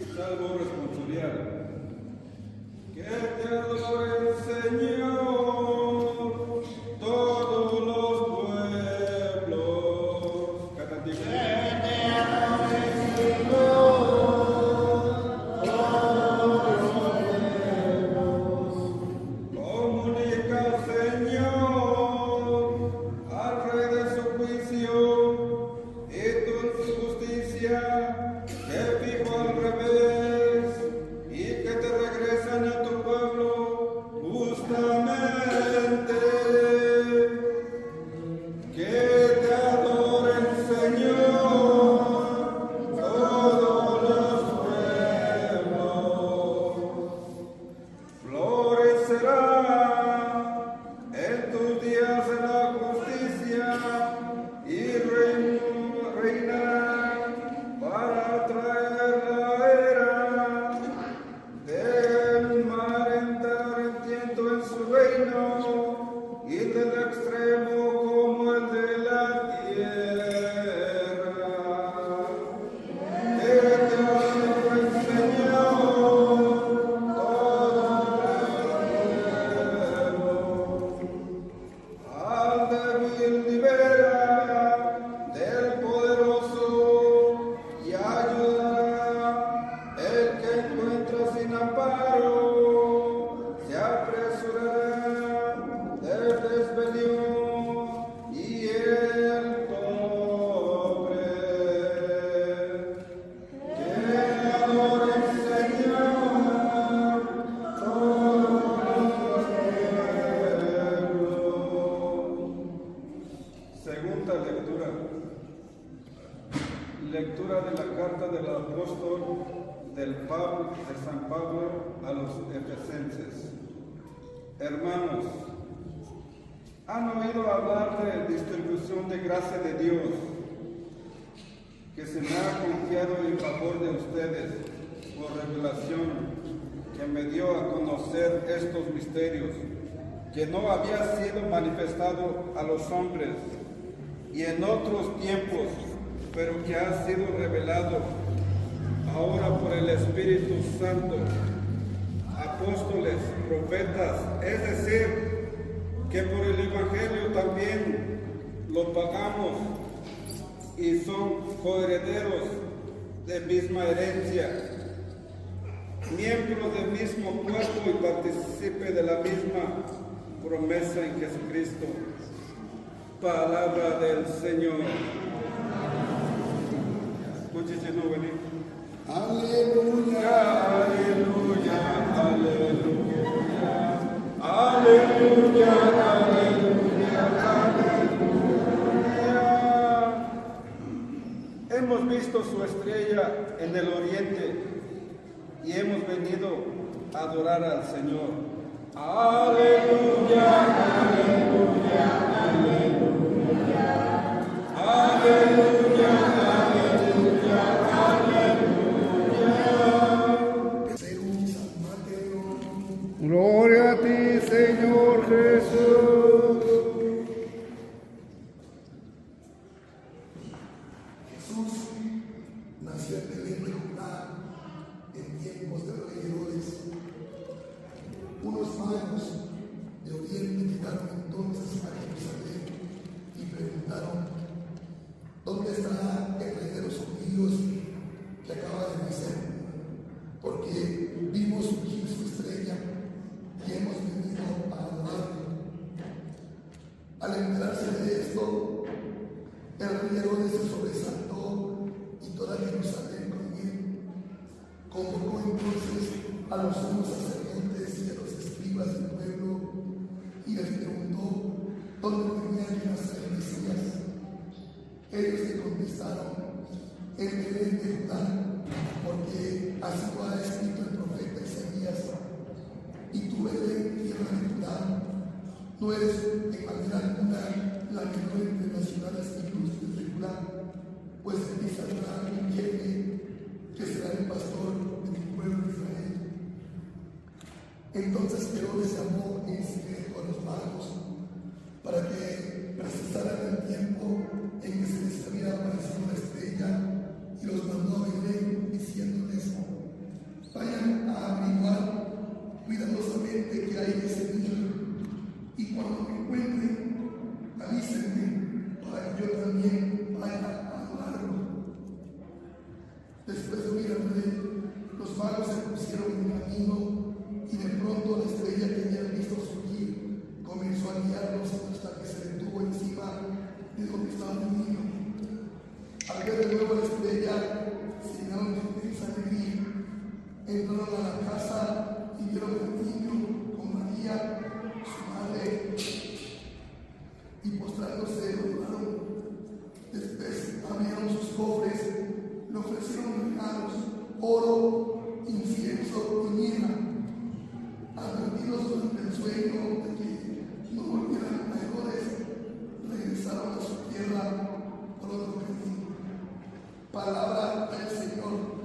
Salmo responsorial. Que te adoren, Señor, todos los pueblos. Cántico. Que te adoren, Señor, todos los pueblos. Comunica, Señor, al Rey de su juicio y tu justicia, que fijo al revés y que te regresan a tu pueblo justamente. Que te adoren, Señor, todos los pueblos. Florecerá en tus días en la justicia y reinará para traer la era del mar, entrar en tiento en su reino y del extremo como el de la tierra. Que te adoren, Señor, al débil libera del poderoso y ayudará el que encuentra sin amparo. Se apresurará del desvelo y el pobre. Que adoren, Señor, todos los pueblos. Segunda lectura. Lectura de la carta del apóstol de San Pablo a los Efesenses. Hermanos, han oído hablar de distribución de gracia de Dios que se me ha confiado en favor de ustedes por revelación, que me dio a conocer estos misterios que no había sido manifestado a los hombres y en otros tiempos, pero que ha sido revelado ahora por el Espíritu Santo. Apóstoles, profetas, es decir, que por el Evangelio también lo pagamos y son coherederos de misma herencia, miembros del mismo cuerpo y partícipe de la misma promesa en Jesucristo. Palabra del Señor. Muchísimo venir. Aleluya, aleluya, aleluya, aleluya, aleluya, aleluya. Hemos visto su estrella en el oriente y hemos venido a adorar al Señor. Aleluya, aleluya, aleluya, aleluya, aleluya, aleluya. Gloria a ti, Señor Jesús. Jesús nació en Belén de Judá en tiempos de rey Herodes. Unos magos de Oriente llegaron entonces a Jerusalén y preguntaron: ¿dónde estará el rey de los judíos que acaba de nacer? Porque vimos surgir su estrella y hemos venido a adorarle. Al enterarse de esto, el rey Herodes se sobresaltó y toda Jerusalén con él. Convocó entonces a los sumos sacerdotes y a los escribas del pueblo y les preguntó dónde tenía que nacer el Mesías. Ellos le contestaron: en Belén de Judá, porque así lo ha escrito el profeta Isaías. Y tú, Belén, tierra de Judá, no eres de manera alguna la menor entre las ciudades ilustres de Judá, pues de ti saldrá un jefe que será el pastor de mi pueblo Israel. Entonces Herodes llamó en secreto a los magos para que precisaran el tiempo en que se les había aparecido la estrella y los mandó a Belén diciéndoles: entraron a la casa y vieron al niño con María, su madre, y postrándose lo adoraron. Después abrieron sus cofres, le ofrecieron regalos, oro, incienso y mirra. Advertidos durante el sueño de que no volvieran a Herodes, regresaron a su tierra por otro camino. Palabra del Señor.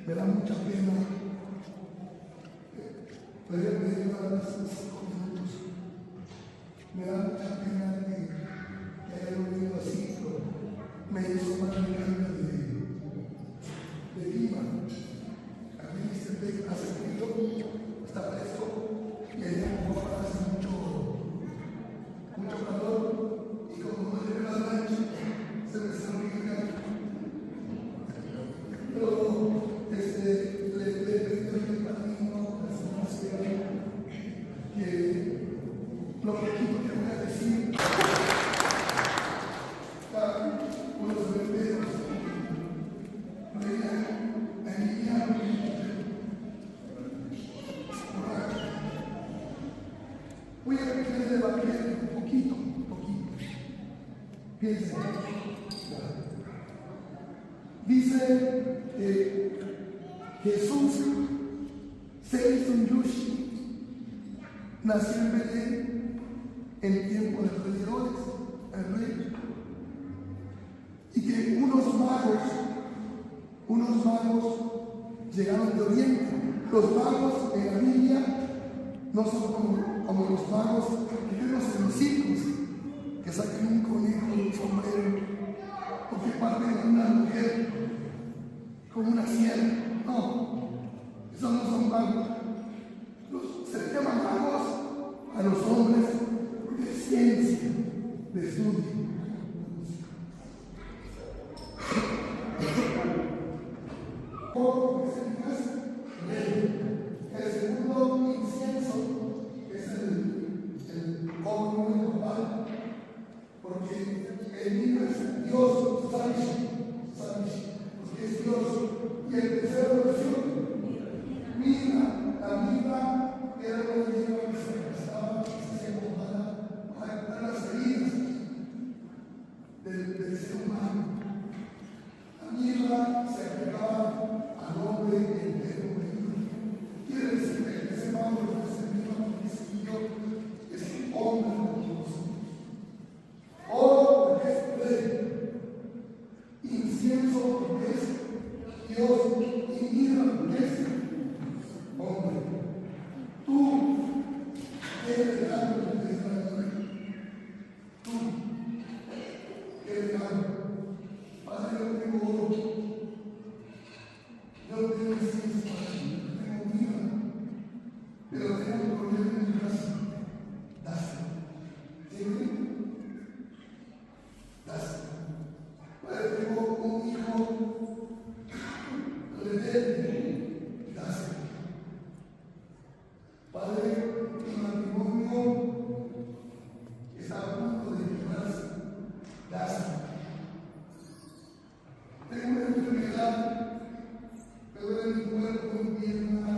Me da mucha pena. Podría pedir a 5 minutos. Me da mucha pena que haya venido así, pero me hizo más grande de Lima. A mí se hace frío, está fresco, y allá en Europa hace mucho calor, y como no llega la noche, se me sonríe. Pero le pedí al padrino, a la señora Sierra, que lo poquito que voy a decir, unos verdaderos, voy a repetir el evangelio un poquito. Piensen. Dice que Jesús se hizo un yushi, nació en Belén en el tiempo del rey Herodes, el rey, y que unos magos llegaron de Oriente. Los magos en la Biblia no son como los magos que vemos en los circos, que sacan un conejo de un sombrero o que parten a una mujer como una sierra. No, esos no son magos. Se les llama magos a los hombres de ciencia, de estudio. El segundo incienso es el oro muy global, porque el niño es Dios, porque es Dios. Y el tercero versión, la mirra era una hierba que se gastaba, que se hacía para las heridas del ser humano. La mirra se aplicaba al hombre entero. Quiere decir que ese Pablo que se mirra es un hombre como nosotros. Oro porque es rey, incienso porque es Dios, y mirra porque es hombre. Tú eres regalo de Israel. Tú eres regalo. Padre, yo tengo oro. Yo tengo incienso para ti. Tengo mirra. Pero tengo un problema en mi casa. Dáselo. ¿Sí? Dáselo. Padre, tengo un hijo rebelde. Dáselo. Padre, mi matrimonio está a punto de quebrarse. Dáselo. Tengo una enfermedad, me duele mi cuerpo, mi pierna.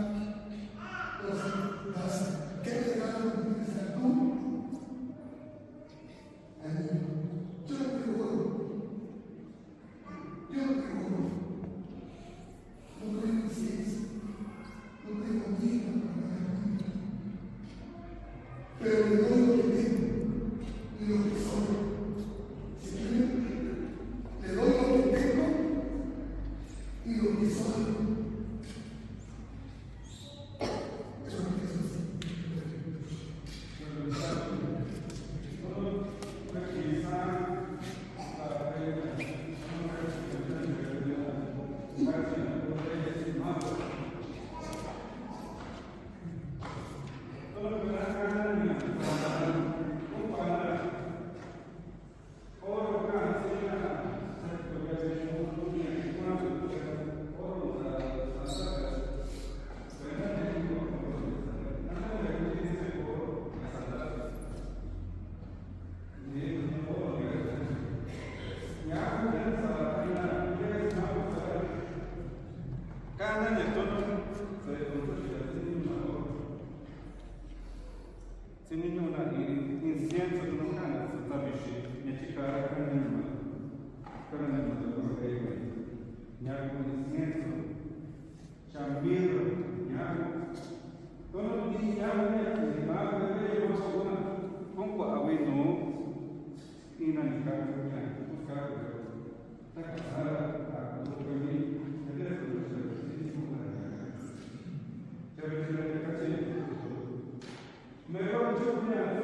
¿Qué regalo me tienes a tú? A mí. Yo no tengo oro. No tengo incienso. No tengo mirra. Pero le doy lo que tengo y lo que soy. ¿Sí? Le doy lo que tengo y lo que soy. incienso tunukana sutabishi nyachikara kanima kanima dolorewa nyaku incienso chambiro nyaku todo di nyaku ya bago de mosona konko awino ina nikara kunya kuskara takasara akutoni ndeso mejor yo voy a hacer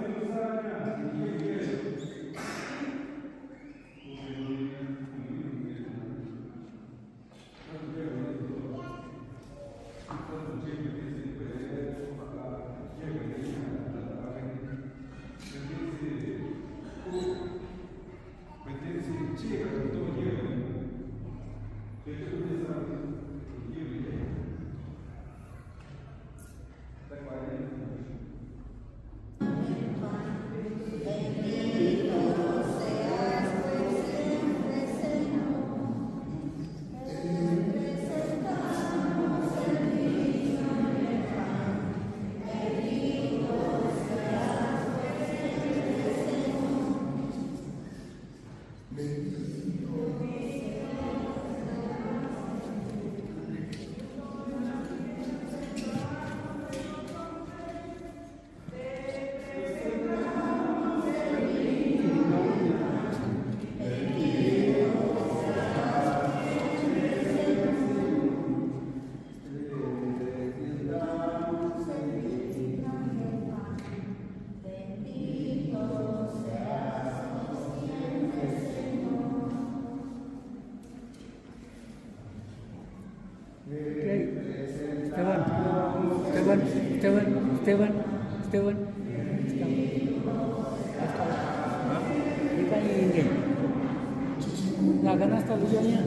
Esteban. Kita ingin. Nggak akan hasta tujuannya.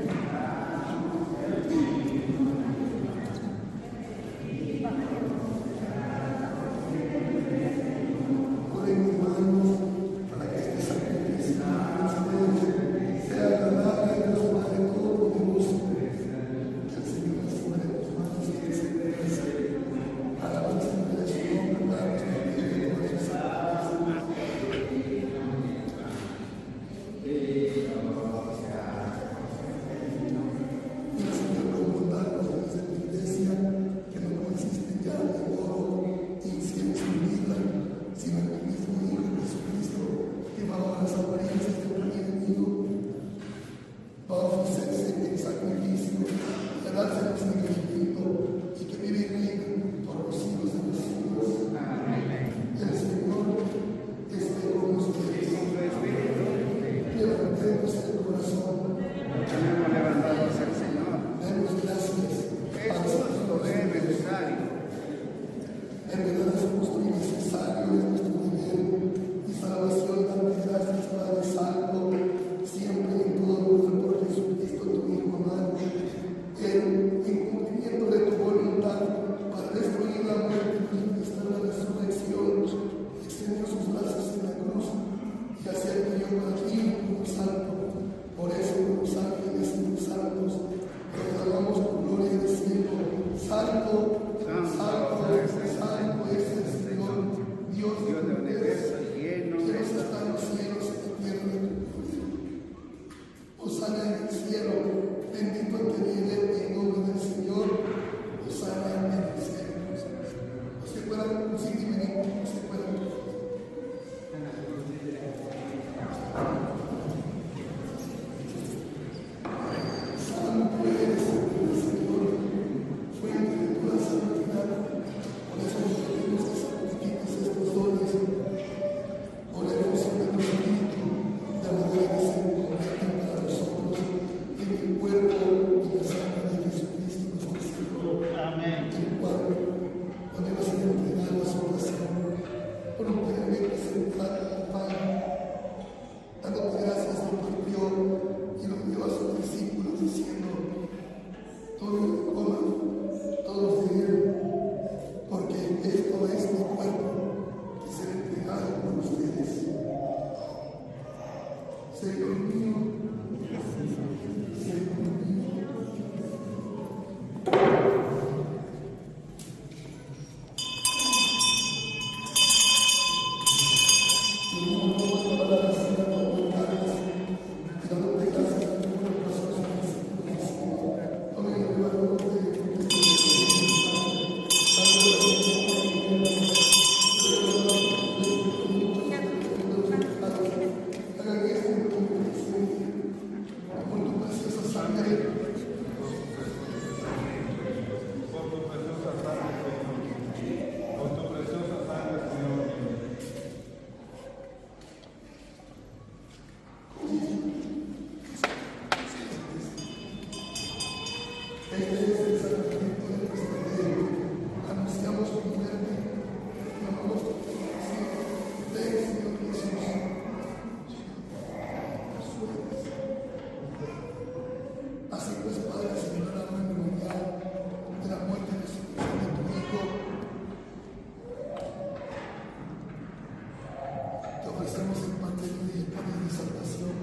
avanzamos en materia y en camino de salvación.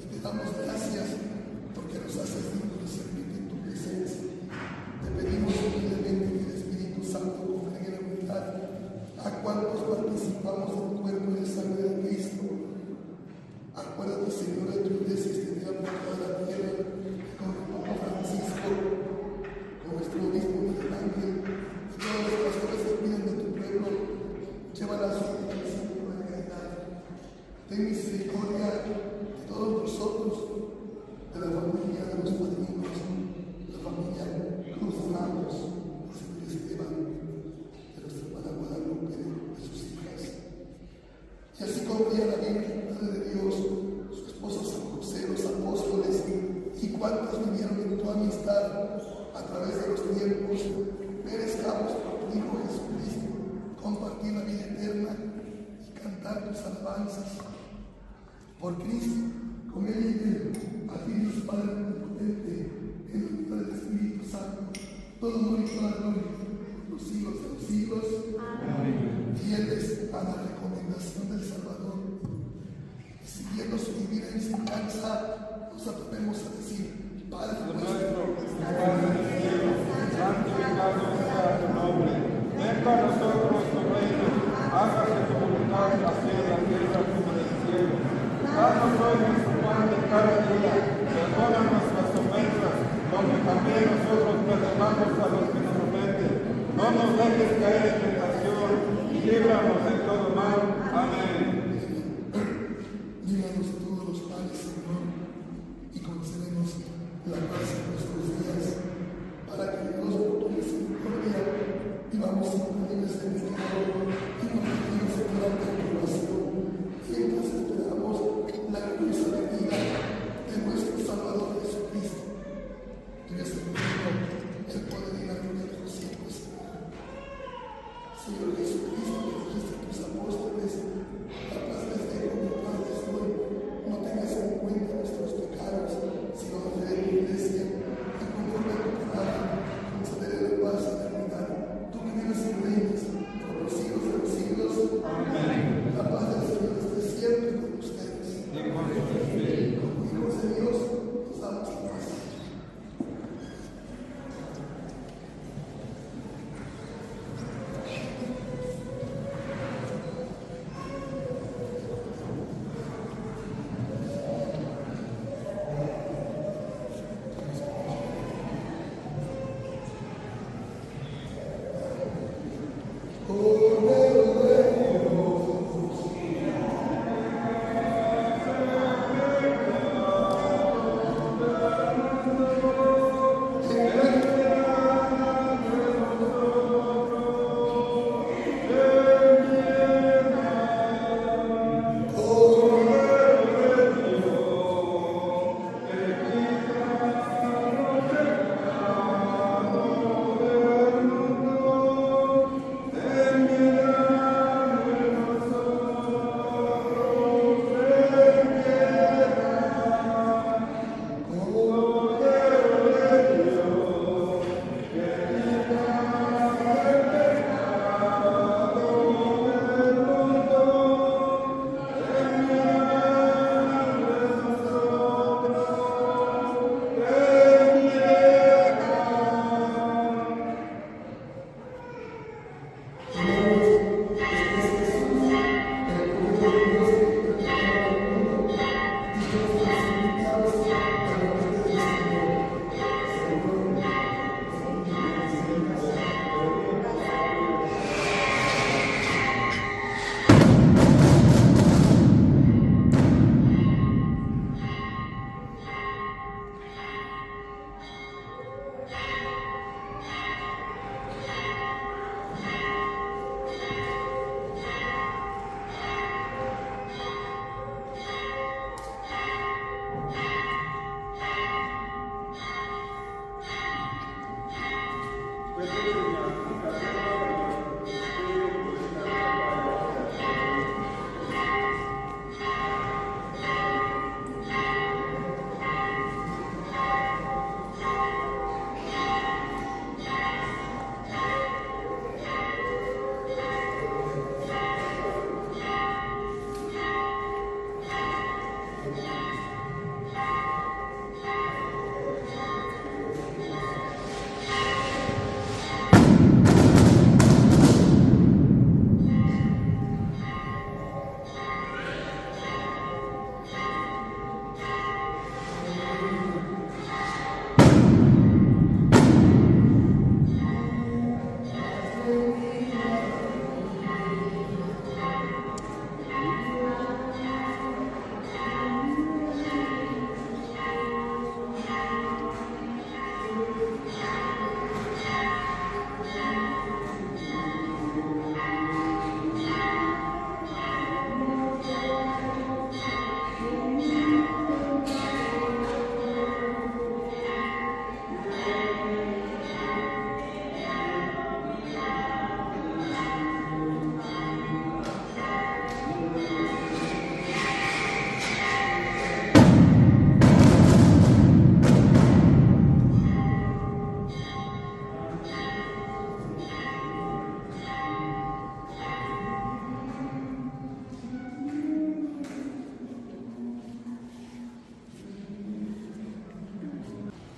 Y te damos gracias porque nos haces dignos de servirte en tu presencia. Te pedimos humildemente que el Espíritu Santo congregue en unidad a cuantos participamos del cuerpo y de sangre de Cristo. Acuérdate, Señor, de tu iglesia extendida por toda la tierra, con el Papa Francisco, con nuestro obispo Miguel Ángel, y todos los pastores que cuidan de tu pueblo. Lleva la superación de la caridad. Ten misericordia de todos nosotros, de la familia de los padrinos, de la familia Cruz Ramos, del señor Esteban, de nuestra hermana Guadalupe, de sus hijas. Y así como María la Virgen, Madre de Dios, su esposo San José, los apóstoles y cuantos vivieron en tu amistad a través de los tiempos, merezcamos por tu Hijo Jesucristo compartir la vida eterna y cantar tus alabanzas. Por Cristo, con Él y en Él, a ti Dios Padre Omnipotente, en la unidad del Espíritu Santo, todo honor y toda gloria, por los siglos de los siglos. Amén. Fieles a la recomendación del Salvador, y siguiendo su divina enseñanza, nos atrevemos a decir: Padre nuestro, que estás en el cielo, santificado sea tu nombre. Venga a nosotros tu reino, hágase tu voluntad, así en la tierra como en el cielo. Danos hoy nuestro pan de cada día, perdona nuestras ofensas, como también nosotros perdonamos a los que nos ofenden. No nos dejes caer en tentación, y líbranos de todo mal. Amén. líbranos de todos los males, Señor, y concédenos la paz en nuestros días, para que Dios, por tu misericordia, vivamos libres de pecado y protegidos de toda perturbación, mientras esperamos la gloriosa venida de nuestro Salvador Jesucristo. Tuyo es el reino, el poder y la gloria por siempre, Señor. Señor Jesucristo, que dijiste a tus apóstoles: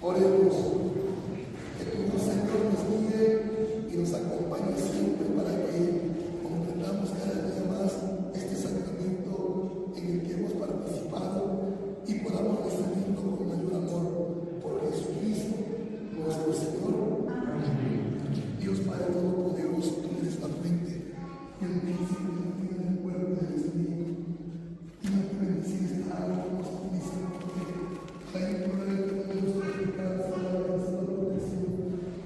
Oremos que tu Señor nos guíe y nos acompañe siempre para que comprendamos cada día más este sacramento en el que hemos participado y podamos recibirlo con mayor amor por Jesucristo, nuestro Señor. Dios Padre Todopoderoso, tú eres la fuente y el principio y el fin del cuerpo del Espíritu. Y no te bendecís esta agua como tú dices, porque la impureza de nuestros pecados y la venganza de la protección,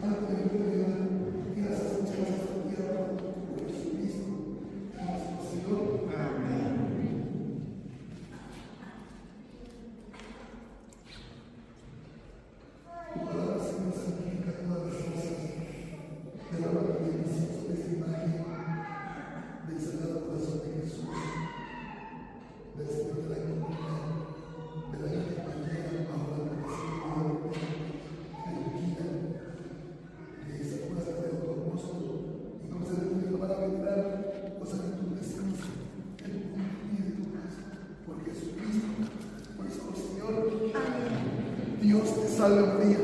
ante la enfermedad y las asociaciones de la tierra por Jesucristo, nuestro Señor. Amén. Tu palabra, Señor, santifica todas las cosas. De la magnificencia de esta imagen del Sagrado Corazón de Jesús, del Señor de la Economía, de la Virgen María, bajo la protección de Urquina, de esa fuerza de tu apóstol, y concedernos para vendrán los actitudes de tu y de tu paz, por Jesucristo, nuestro Señor. Amén. Dios te salve María.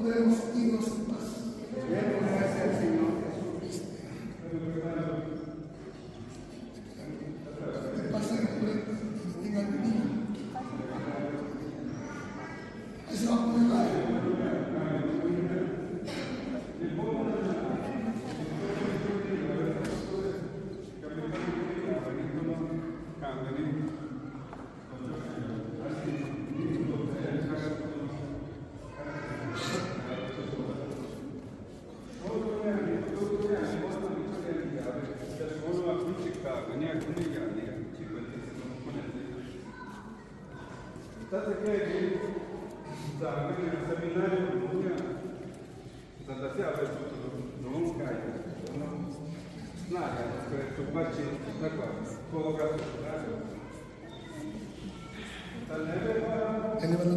Podemos irnos en paz. Gracias, Señor. sabe, nel seminario Santa Fiaba non cade, no, questo bacino, da qua, fotografico, En el